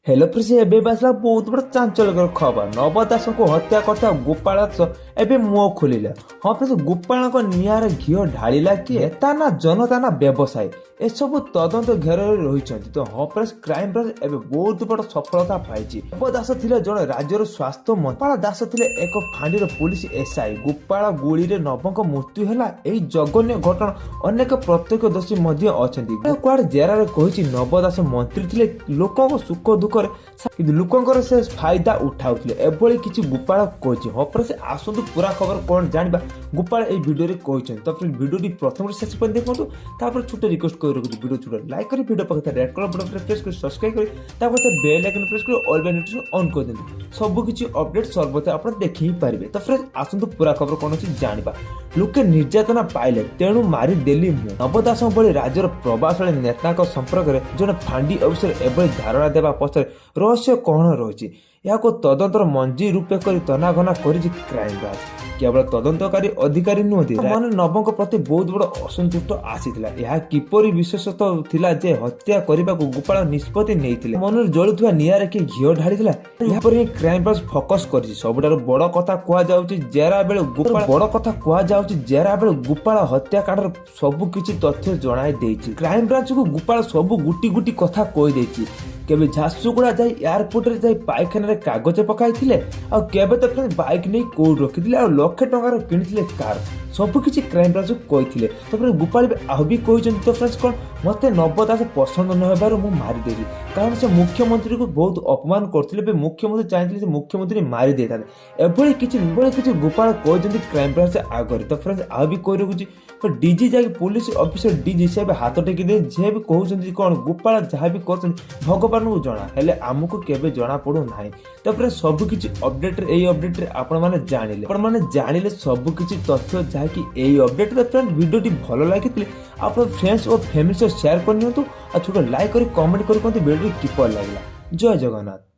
Hello प्रिय एबे बासला बहुत बड़ा चांचल्यकर खबर नव दास को हत्या करता गोपाल दास एबे मुह खोलिला। हाँ प्रिय गोपाल को निआर घीओ ढाळिला किए ता ना जनता ना व्यवसायी ए सब तदंत घेରରେ रहिଛନ୍ତି। तो हाँ प्रिय क्राइम ब्रांच एबे बहुत बड़ा सफलता पाइछि। नव दास थिले जने राज्यर स्वास्थ्य मंत्री गोपाल दास थिले एक फांडीर पुलिस एसआई। गोपाल गुली रे नवक मृत्यु होला एही जघन्य घटना अनेक प्रत्यक्षदर्शी मध्ये अछंती। कुआड जेरा रे कहिछि नव दास मंत्री थिले लोकक सुख दुख लोकंकर से फायदा उठाउଥିଲେ एभଳି କିଛି ଗୋପାଳ କହିଛି। ହଁ ପରେ ସେ ଆସନ୍ତୁ ପୁରା ଖବର କଣ ଜାଣିବା ଗୋପାଳ এই ভিডিওରେ କହିଛନ୍ତି। ତ ଫ୍ରେଣ୍ଡ ଭିডিଓଟି ପ୍ରଥମରୁ ଶେଷ ପର୍ଯ୍ୟନ୍ତ ଦେଖନ୍ତୁ। ତାପରେ ଛୋଟ ରିକ୍ୱେଷ୍ଟ କରି ରଖୁଛି ଭିডিও ଛୋଟ ଲାଇକ୍ କରି ଭିডিଓ ପାଖରେ ରେଡ୍ କଲର ବଟନ ପ୍ରେସ୍ କରି ସବସ୍କ୍ରାଇବ କରି ତାପରେ ବେଲ ଆଇକନ ପ୍ରେସ୍ କରି ଅଲ୍ ବେଲ୍ ନୋଟିଫିକେସନ ଅନ୍ କରି ଦିଅନ୍ତୁ। ସବୁ କିଛି ଅପଡେଟ୍ ସର୍ବଦା ଆପଣ ଦେଖି ହିଁ ପାରିବେ। ତ ଫ୍ରେଣ୍ଡ ଆସନ୍ତୁ ପୁରା ଖବର କଣ ଅଛି ଜାଣିବା। ଲୋକେ ନିର୍ଯାତନା ପାଇଲେ ତେଣୁ ମାରି ଦେଲି ମୁଁ। ନବ ଦାସଙ୍କ ଭଳି ରାଜ୍ୟର ପ୍ରଭାବଶାଳୀ ନେତାଙ୍କ ସମ୍ପର୍କରେ ଜଣେ ଫାଣ୍ଡି ଅଫିସର ଏଭଳି ଧାରଣା ଦେବା ପଛରେ रहस्य कौन रही यह तदंतर मंजी रूपे कर तनाघना कर क्राइम ब्रांच। केवल तदंतकारी अधिकारी नुहति मैंने नवक प्रति बहुत बड़ असंतुष्ट आसीथिला। यह किपरि विशेषत थिला जे हत्या करने को गोपाल निष्पत्ति नहीं मन जलुवा निआरे कि घीओ ढाळिथिला। यहाँ पर ही क्राइम ब्रांच फोकस कर सबुठार बड़ कथा कहुछि जेरा बेले गोपाल बड़ कथा कहुछि जेरा बेले गोपाल हत्याकांड सबु किछि तथ्य जणाई देछि। क्राइम ब्रांच को गोपाल सबु गुटी गुटी कथा कहि देछि। केबे झारसुगुड़ा जाई एयरपोर्ट रे जाई पायखाना रे कागज पकाई थिले आ केबे तो फ्रेंड बाइक नै कोड रखिथिले आ लाख टंकार किनिथिले कार सब किछि क्राइम ब्रांच कहिथिले। तो फ्रेंड गोपाल आहुबी कहिछन तो फ्रेंड्स कोन मते नव दास पसंद न हेबारो मु मारि देली कारण से मुख्यमंत्री को बहुत अपमान करथिले बे मुख्यमंत्री चाहथिले जे मुख्यमंत्री मारि देताले एभଳି किछि गोपाल कहिछन क्राइम ब्रांच आगरे। तो फ्रेंड्स आहुबी कहि रखुछि तो डीजी जाई पुलिस ऑफिसर डीजी से हाथ टेकी दे जे भी कहउछन कोन गोपाल जहा भी करछन भगवान को जना हेले आमको केबे जना पड़ो नाही। तो फ्रेंड सब किछि अपडेट रे एई अपडेट रे आपण माने जानिले सब किछि तथ्य जा कि एई अपडेट रे फ्रेंड वीडियोटी भलो लागितले आपण फ्रेंड्स और फैमिली से शेयर करनियंतु आ छोटो लाइक करी कमेंट करी कोन वीडियो किपर लागला। जय जगन्नाथ।